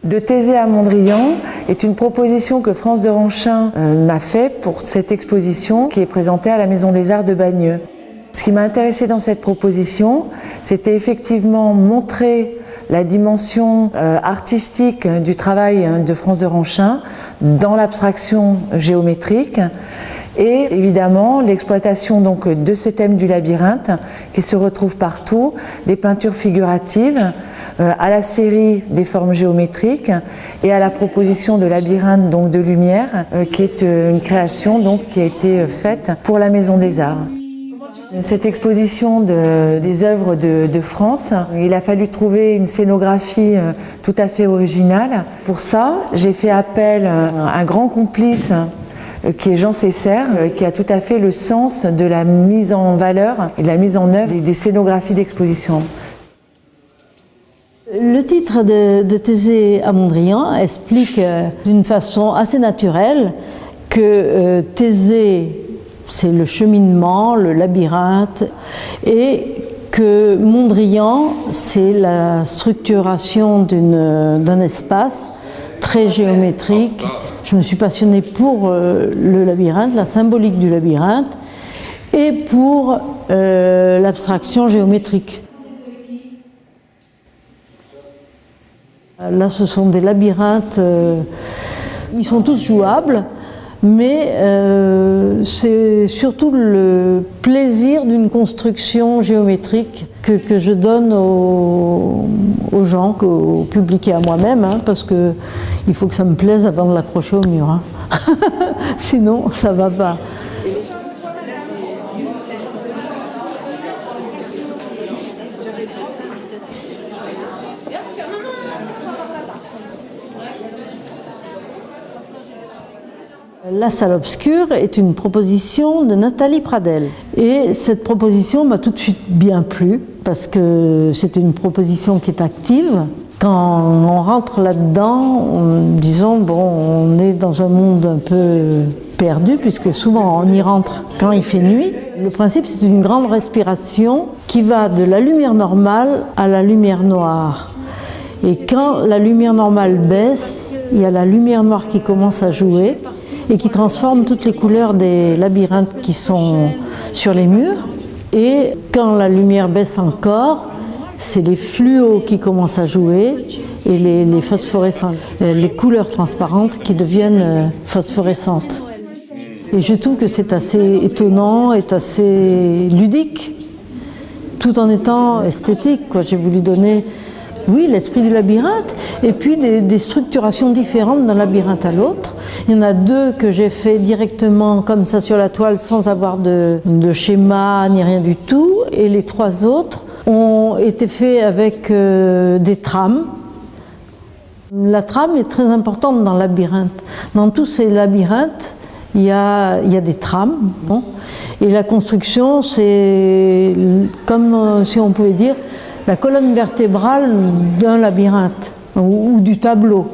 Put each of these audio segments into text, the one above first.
De Thésée à Mondrian est une proposition que France de Ranchin m'a faite pour cette exposition qui est présentée à la Maison des Arts de Bagneux. Ce qui m'a intéressé dans cette proposition, c'était effectivement montrer la dimension artistique du travail de France de Ranchin dans l'abstraction géométrique et évidemment l'exploitation donc de ce thème du labyrinthe qui se retrouve partout, des peintures figuratives, à la série des formes géométriques et à la proposition de labyrinthe donc de lumière qui est une création donc qui a été faite pour la Maison des Arts. Cette exposition des œuvres de France, il a fallu trouver une scénographie tout à fait originale. Pour ça, j'ai fait appel à un grand complice qui est Jean Cesser, qui a tout à fait le sens de la mise en valeur et de la mise en œuvre des scénographies d'exposition. Le titre de Thésée à Mondrian explique d'une façon assez naturelle que Thésée, c'est le cheminement, le labyrinthe, et que Mondrian, c'est la structuration d'un espace très géométrique. Je me suis passionnée pour le labyrinthe, la symbolique du labyrinthe, et pour l'abstraction géométrique. Là, ce sont des labyrinthes, ils sont tous jouables, mais c'est surtout le plaisir d'une construction géométrique que je donne aux gens, au public et à moi-même, hein, parce qu'il faut que ça me plaise avant de l'accrocher au mur. Hein. Sinon, ça ne va pas. La salle obscure est une proposition de Nathalie Pradel. Et cette proposition m'a tout de suite bien plu, parce que c'est une proposition qui est active. Quand on rentre là-dedans, disons, bon, on est dans un monde un peu perdu, puisque souvent on y rentre quand il fait nuit. Le principe, c'est une grande respiration qui va de la lumière normale à la lumière noire. Et quand la lumière normale baisse, il y a la lumière noire qui commence à jouer et qui transforme toutes les couleurs des labyrinthes qui sont sur les murs. Et quand la lumière baisse encore, c'est les fluos qui commencent à jouer et les phosphorescents, les couleurs transparentes qui deviennent phosphorescentes. Et je trouve que c'est assez étonnant et assez ludique, tout en étant esthétique, quoi. J'ai voulu donner, oui, l'esprit du labyrinthe, et puis des structurations différentes d'un labyrinthe à l'autre. Il y en a deux que j'ai fait directement comme ça sur la toile sans avoir de schéma ni rien du tout, et les trois autres ont été faits avec des trames. La trame est très importante dans le labyrinthe. Dans tous ces labyrinthes, il y a des trames. Bon, et la construction, c'est comme si on pouvait dire la colonne vertébrale d'un labyrinthe ou du tableau.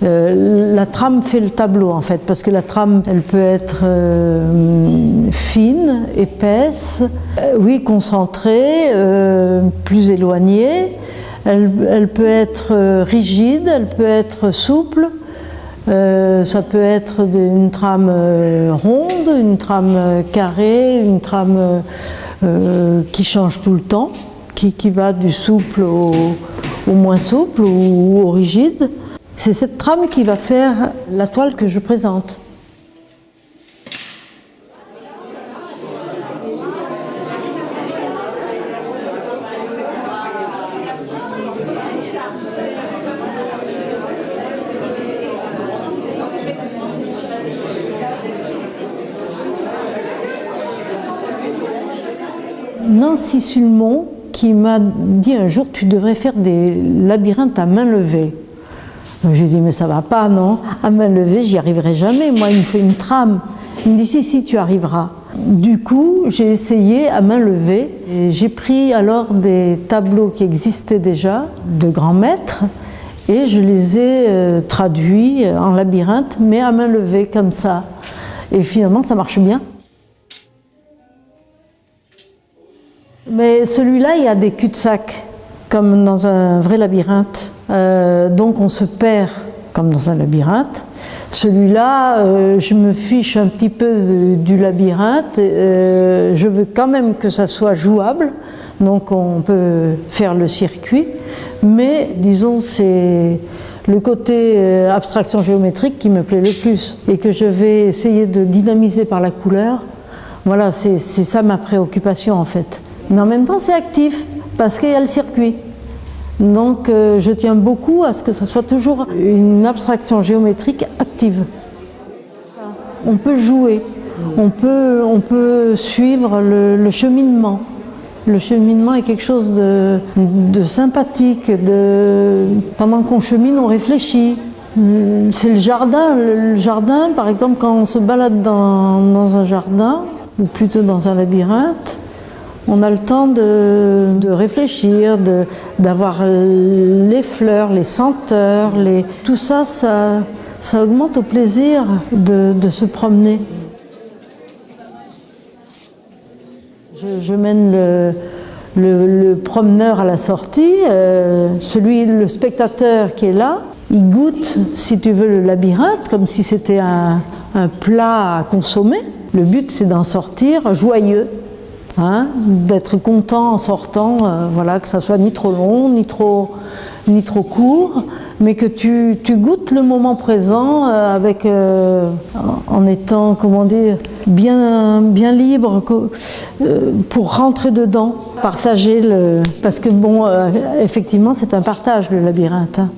La trame fait le tableau en fait, parce que la trame, elle peut être fine, épaisse, oui, concentrée, plus éloignée. Elle peut être rigide, elle peut être souple. Ça peut être une trame ronde, une trame carrée, une trame qui change tout le temps, qui va du souple au moins souple ou au rigide. C'est cette trame qui va faire la toile que je présente. Nancy Sulmon qui m'a dit un jour: tu devrais faire des labyrinthes à main levée. J'ai dit: mais ça va pas, non? À main levée, j'y arriverai jamais. Moi, il me faut une trame. Il me dit: si, tu arriveras. Du coup, j'ai essayé à main levée. J'ai pris alors des tableaux qui existaient déjà, de grands maîtres, et je les ai traduits en labyrinthe, mais à main levée, comme ça. Et finalement, ça marche bien. Mais celui-là, il y a des cul-de-sac, comme dans un vrai labyrinthe. Donc on se perd comme dans un labyrinthe. Celui-là, je me fiche un petit peu du labyrinthe. Je veux quand même que ça soit jouable, donc on peut faire le circuit. Mais disons, c'est le côté abstraction géométrique qui me plaît le plus et que je vais essayer de dynamiser par la couleur. Voilà, c'est ça ma préoccupation en fait. Mais en même temps, c'est actif parce qu'il y a le circuit. Donc je tiens beaucoup à ce que ça soit toujours une abstraction géométrique active. On peut jouer, on peut suivre le cheminement. Le cheminement est quelque chose de sympathique. Pendant qu'on chemine, on réfléchit. C'est le jardin. Le jardin, par exemple, quand on se balade dans un jardin, ou plutôt dans un labyrinthe, on a le temps de réfléchir, d'avoir les fleurs, les senteurs, tout ça, ça augmente au plaisir de se promener. Je mène le promeneur à la sortie, le spectateur qui est là, il goûte, si tu veux, le labyrinthe, comme si c'était un plat à consommer. Le but, c'est d'en sortir joyeux. Hein, d'être content en sortant, voilà, que ça soit ni trop long, ni trop court, mais que tu goûtes le moment présent en étant, comment dire, bien libre pour rentrer dedans, partager parce que bon, effectivement, c'est un partage le labyrinthe. Hein.